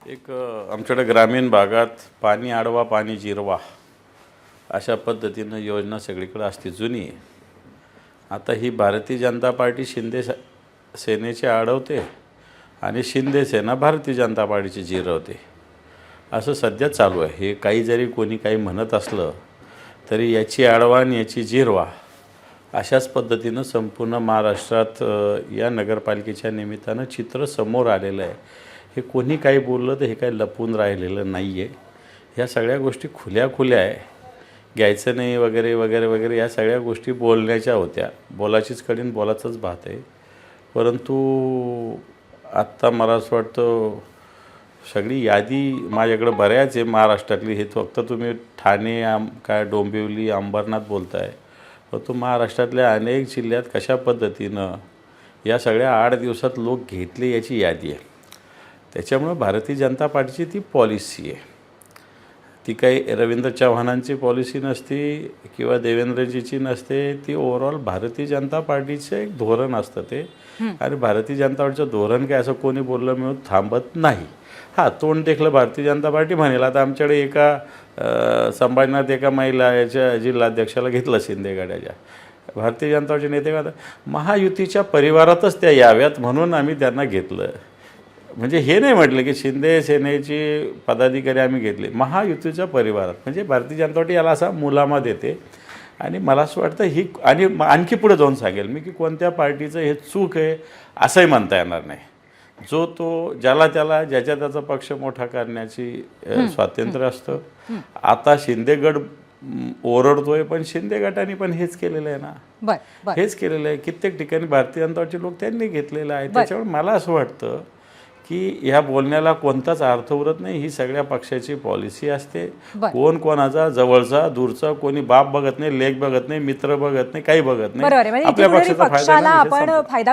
आमच्याकडे ग्रामीण भागात पाणी अडवा पाणी जिरवा अशा पद्धतीनं योजना सगळीकडे असते, जुनी आहे. आता ही भारतीय जनता पार्टी सेनेची अडवते आणि शिंदे सेना भारतीय जनता पार्टीची जिरवते, असं सध्या चालू आहे. हे काही जरी कोणी काही म्हणत असलं तरी याची अडवा आणि याची जिरवा अशाच पद्धतीनं संपूर्ण महाराष्ट्रात या नगरपालिकेच्या निमित्तानं चित्र समोर आलेलं आहे. हे कोणी काही बोललं तर हे काही लपून राहिलेलं नाही आहे. ह्या सगळ्या गोष्टी खुल्या आहे, घ्यायचं नाही वगैरे वगैरे वगैरे या सगळ्या गोष्टी बोलण्याच्या होत्या. बोलाचीच कडीन बोलाचंच भात आहे. परंतु आत्ता मला असं वाटतं सगळी यादी माझ्याकडं बऱ्याच आहे महाराष्ट्रातली. हे फक्त तुम्ही ठाणे काय डोंबिवली अंबरनाथ बोलताय, परंतु महाराष्ट्रातल्या अनेक जिल्ह्यात कशा पद्धतीनं या सगळ्या 8 दिवसात लोक घेतले याची यादी आहे. त्याच्यामुळं भारतीय जनता पार्टीची ती पॉलिसी आहे. ती काही रवींद्र चव्हाणांची पॉलिसी नसती किंवा देवेंद्रजीची नसते. ती ओव्हरऑल भारतीय जनता पार्टीचं एक धोरण असतं ते. आणि भारतीय जनता पार्टीचं धोरण काय असं कोणी बोललं मिळून थांबत नाही. हां, तोंड देखलं भारतीय जनता पार्टी म्हणेल. आता आमच्याकडे एका संभाजीनाथ एका महिला याच्या जिल्हाध्यक्षाला घेतलं शिंदे गटाच्या. भारतीय जनता पार्टीचे नेते का महायुतीच्या परिवारातच त्या याव्यात म्हणून आम्ही त्यांना घेतलं. म्हणजे हे नाही म्हटलं की शिंदे सेनेचे पदाधिकारी आम्ही घेतले, महायुतीच्या परिवारात. म्हणजे भारतीय जनता पार्टी याला असा मुलामा देते. आणि मला असं वाटतं ही आणि आणखी पुढे जाऊन सांगेल मी की कोणत्या पार्टीचं हे चूक आहे असंही म्हणता येणार नाही. जो तो ज्याला त्याला ज्याच्या त्याचा पक्ष मोठा करण्याची स्वातंत्र्य असतं. आता शिंदे गट ओरडतोय, पण शिंदे गटाने पण हेच केलेलं आहे ना. हेच केलेलं आहे. कित्येक ठिकाणी भारतीय जनता पार्टीचे लोक त्यांनी घेतलेलं आहे. त्याच्यामुळे मला असं वाटतं की ह्या बोलण्याला कोणताच अर्थ उरत नाही. ही सगळ्या पक्षाची पॉलिसी असते. कोण कोणाचा जवळचा दूरचा कोणी बाप बघत नाही, लेख बघत नाही, मित्र बघत नाही, काही बघत नाही. आपल्या पक्षाचा फायदा